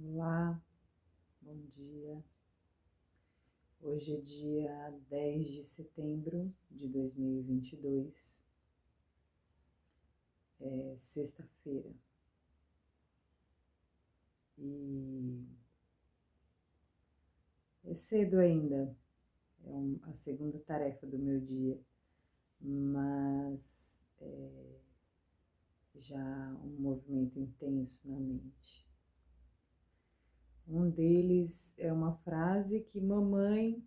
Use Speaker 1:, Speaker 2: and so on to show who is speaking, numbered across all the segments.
Speaker 1: Olá, bom dia. Hoje é dia 10 de setembro de 2022, é sexta-feira. E é cedo ainda, a segunda tarefa do meu dia, mas já um movimento intenso na mente. Um deles é uma frase que mamãe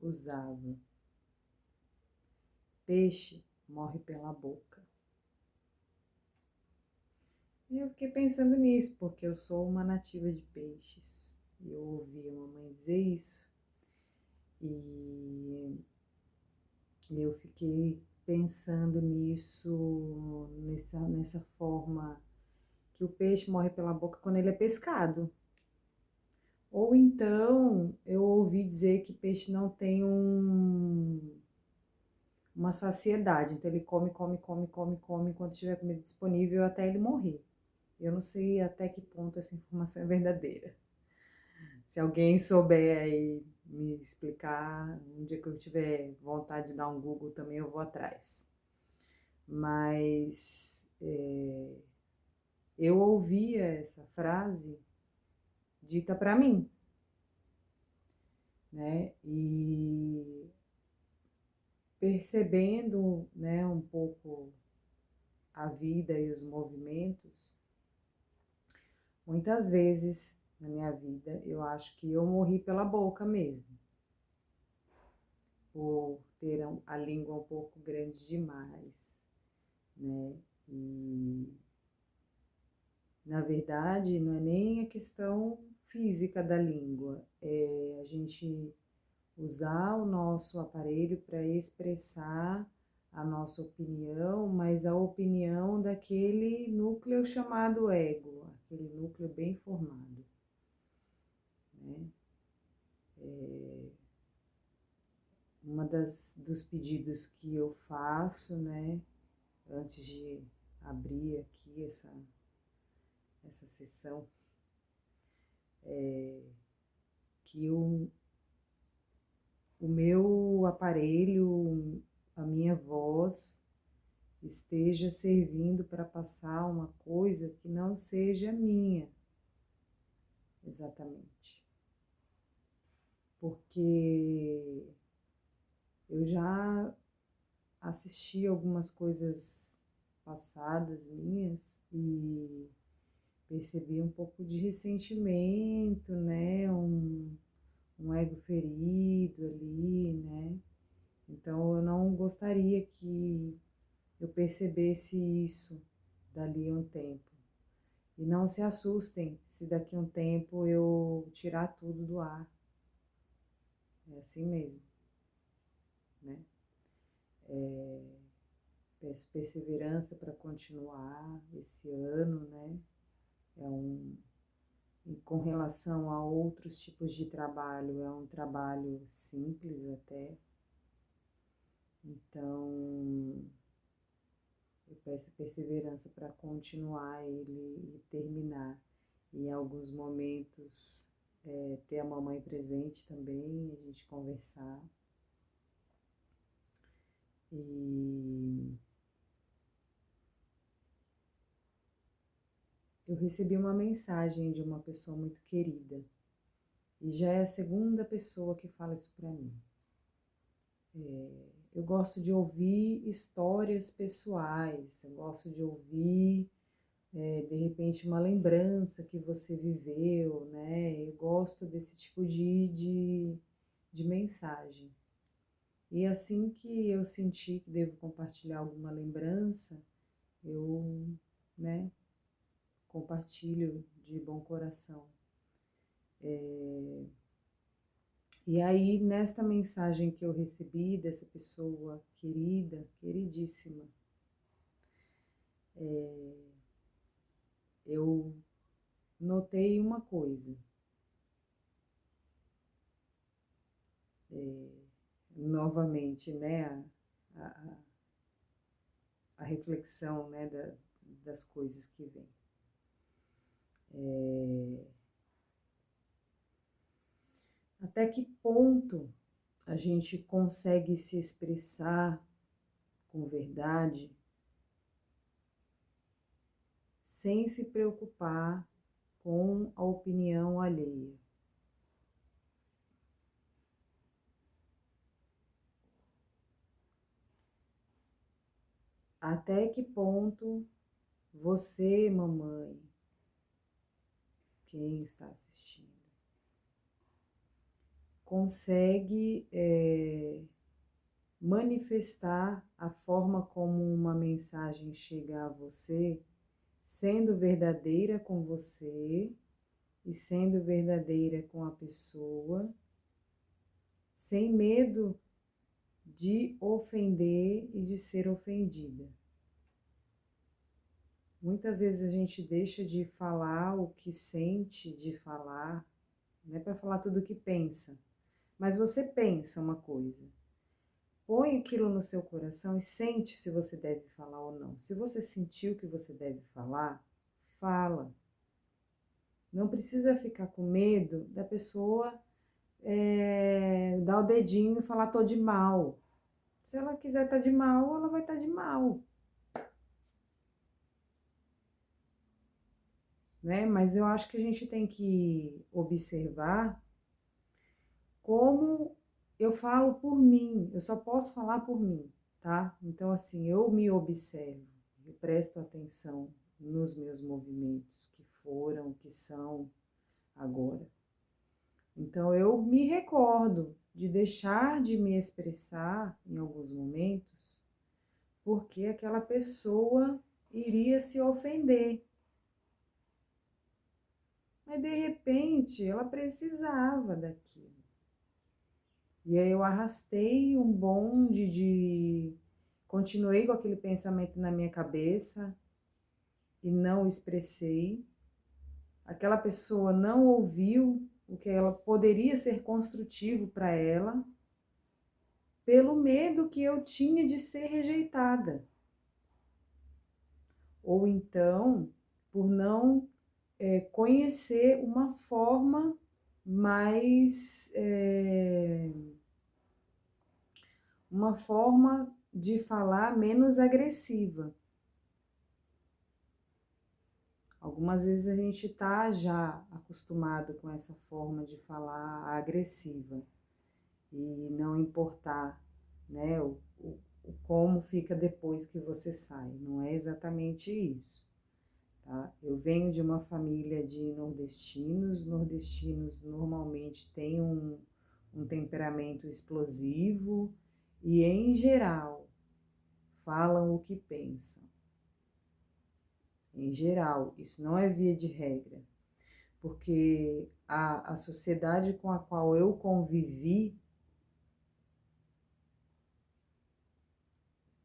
Speaker 1: usava: peixe morre pela boca. E eu fiquei pensando nisso, porque eu sou uma nativa de peixes. E eu ouvi a mamãe dizer isso. E eu fiquei pensando nisso, nessa forma que o peixe morre pela boca quando ele é pescado. Ou então eu ouvi dizer que peixe não tem uma saciedade. Então ele come, come, come, come, come enquanto tiver comida disponível até ele morrer. Eu não sei até que ponto essa informação é verdadeira. Se alguém souber aí me explicar, um dia que eu tiver vontade de dar um Google também eu vou atrás. Mas eu ouvia essa frase dita para mim, né? E percebendo, né, um pouco a vida e os movimentos, muitas vezes na minha vida eu acho que eu morri pela boca mesmo, por ter a língua um pouco grande demais, né? E na verdade não é nem a questão física da língua, é a gente usar o nosso aparelho para expressar a nossa opinião, mas a opinião daquele núcleo chamado ego, aquele núcleo bem formado, né? Uma dos pedidos que eu faço, né, antes de abrir aqui essa sessão, que o meu aparelho, a minha voz, esteja servindo para passar uma coisa que não seja minha, exatamente. Porque eu já assisti algumas coisas passadas minhas e percebi um pouco de ressentimento, né? Um ego ferido ali, né? Então eu não gostaria que eu percebesse isso dali a um tempo. E não se assustem se daqui a um tempo eu tirar tudo do ar. É assim mesmo, né? Peço perseverança para continuar esse ano, né? E com relação a outros tipos de trabalho, é um trabalho simples até. Então, eu peço perseverança para continuar ele e terminar. E em alguns momentos, ter a mamãe presente também, a gente conversar. E eu recebi uma mensagem de uma pessoa muito querida. E já é a segunda pessoa que fala isso para mim. Eu gosto de ouvir histórias pessoais, eu gosto de ouvir, de repente, uma lembrança que você viveu, né? Eu gosto desse tipo de mensagem. E assim que eu sentir que devo compartilhar alguma lembrança, eu, né, compartilho de bom coração. E aí, nesta mensagem que eu recebi dessa pessoa querida, queridíssima, eu notei uma coisa. Novamente, né, a, a reflexão, né, das coisas que vêm. Até que ponto a gente consegue se expressar com verdade sem se preocupar com a opinião alheia? Até que ponto você, mamãe, quem está assistindo, consegue manifestar a forma como uma mensagem chega a você, sendo verdadeira com você e sendo verdadeira com a pessoa, sem medo de ofender e de ser ofendida. Muitas vezes a gente deixa de falar o que sente de falar, não é para falar tudo o que pensa, mas você pensa uma coisa. Põe aquilo no seu coração e sente se você deve falar ou não. Se você sentiu que você deve falar, fala. Não precisa ficar com medo da pessoa dar o dedinho e falar tô de mal. Se ela quiser estar de mal, ela vai estar de mal. Né? Mas eu acho que a gente tem que observar como eu falo por mim, eu só posso falar por mim, tá? Então, assim, eu me observo, eu presto atenção nos meus movimentos que foram, que são agora. Então, eu me recordo de deixar de me expressar em alguns momentos, porque aquela pessoa iria se ofender. Mas, de repente, ela precisava daquilo. E aí eu arrastei um bonde continuei com aquele pensamento na minha cabeça e não expressei. Aquela pessoa não ouviu o que ela poderia ser construtivo para ela, pelo medo que eu tinha de ser rejeitada. Ou então, por não conhecer uma forma mais... uma forma de falar menos agressiva. Algumas vezes a gente está já acostumado com essa forma de falar agressiva e não importar, né, o como fica depois que você sai. Não é exatamente isso, tá? Eu venho de uma família de nordestinos. Nordestinos normalmente têm um temperamento explosivo e, em geral, falam o que pensam. Em geral, isso não é via de regra, porque a sociedade com a qual eu convivi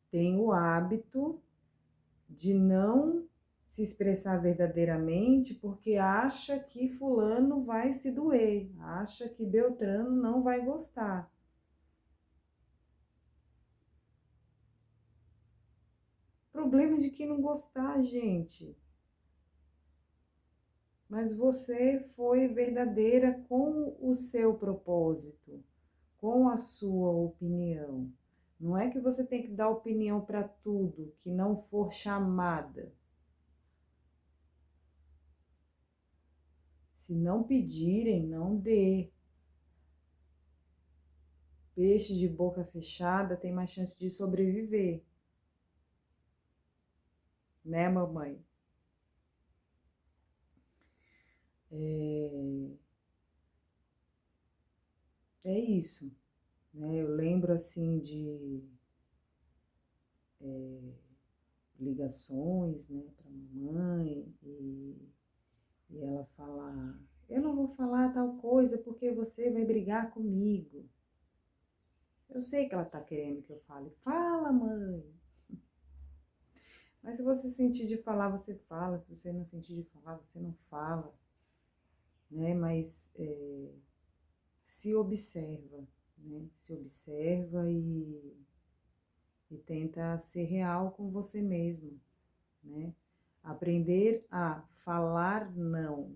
Speaker 1: tem o hábito de não se expressar verdadeiramente porque acha que fulano vai se doer, acha que Beltrano não vai gostar. Problema de quem não gostar, gente. Mas você foi verdadeira com o seu propósito, com a sua opinião. Não é que você tem que dar opinião para tudo que não for chamada. Se não pedirem, não dê. Peixe de boca fechada tem mais chance de sobreviver. Né, mamãe? É isso. Né? Eu lembro assim de ligações, né, para mamãe e ela falar: eu não vou falar tal coisa porque você vai brigar comigo. Eu sei que ela tá querendo que eu fale. Fala, mãe. Mas se você sentir de falar, você fala. Se você não sentir de falar, você não fala. Né? Mas se observa, né? Se observa e tenta ser real com você mesmo, né? Aprender a falar não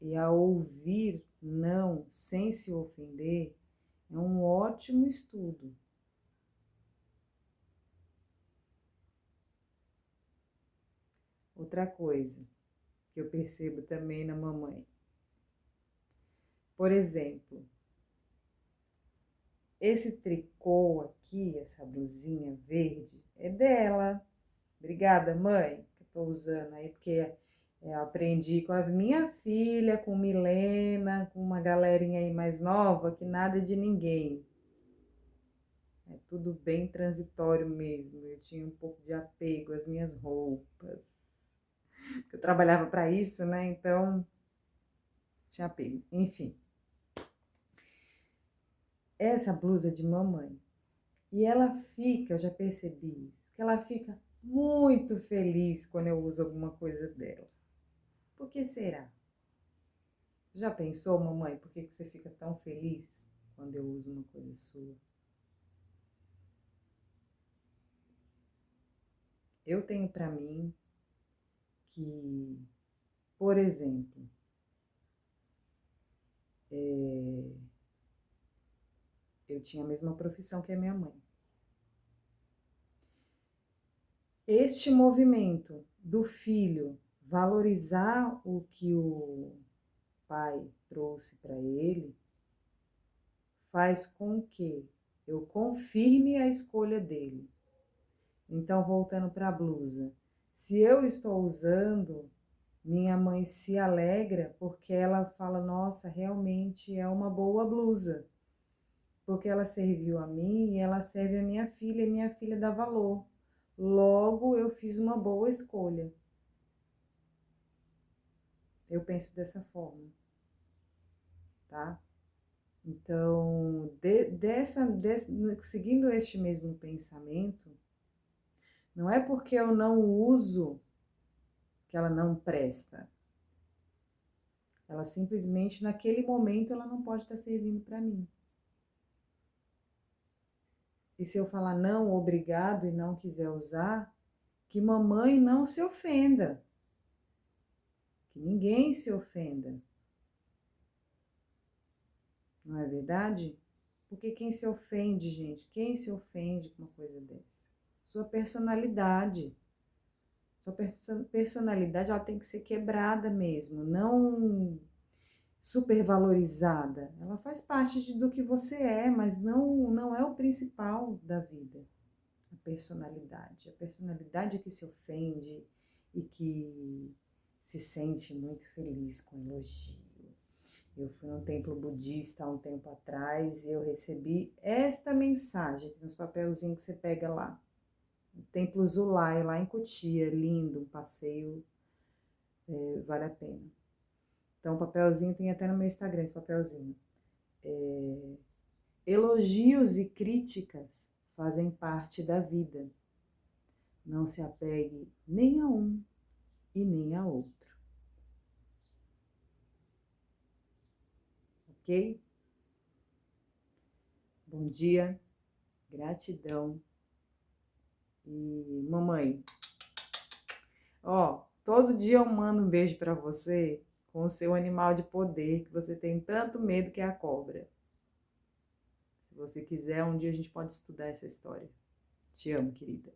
Speaker 1: e a ouvir não sem se ofender é um ótimo estudo. Outra coisa que eu percebo também na mamãe. Por exemplo, esse tricô aqui, essa blusinha verde, é dela. Obrigada, mãe, que eu tô usando aí, porque eu aprendi com a minha filha, com Milena, com uma galerinha aí mais nova, que nada é de ninguém. É tudo bem transitório mesmo. Eu tinha um pouco de apego às minhas roupas. Porque eu trabalhava para isso, né? Então, tinha apego. Enfim. Essa blusa é de mamãe. E ela fica, eu já percebi isso, que ela fica muito feliz quando eu uso alguma coisa dela. Por que será? Já pensou, mamãe, por que você fica tão feliz quando eu uso uma coisa sua? Eu tenho para mim que, por exemplo, eu tinha a mesma profissão que a minha mãe. Este movimento do filho valorizar o que o pai trouxe para ele faz com que eu confirme a escolha dele. Então, voltando para a blusa, se eu estou usando, minha mãe se alegra porque ela fala, nossa, realmente é uma boa blusa, porque ela serviu a mim e ela serve a minha filha e minha filha dá valor. Logo, eu fiz uma boa escolha. Eu penso dessa forma, tá? Então, seguindo este mesmo pensamento, não é porque eu não uso que ela não presta. Ela simplesmente, naquele momento, ela não pode estar servindo para mim. E se eu falar não, obrigado e não quiser usar, que mamãe não se ofenda. Que ninguém se ofenda. Não é verdade? Porque quem se ofende, gente? Quem se ofende com uma coisa dessa? Sua personalidade. Sua personalidade, ela tem que ser quebrada mesmo, não supervalorizada. Ela faz parte do que você é, mas não é o principal da vida. A personalidade. A personalidade é que se ofende e que se sente muito feliz com elogio. Eu fui num templo budista há um tempo atrás e eu recebi esta mensagem nos papelzinhos que você pega lá. O Templo Zulai, lá em Cotia, lindo, um passeio, vale a pena. Então, o papelzinho tem até no meu Instagram, esse papelzinho. Elogios e críticas fazem parte da vida. Não se apegue nem a um e nem a outro. Ok? Bom dia, gratidão. E mamãe, ó, todo dia eu mando um beijo para você com o seu animal de poder que você tem tanto medo, que é a cobra. Se você quiser, um dia a gente pode estudar essa história. Te amo, querida.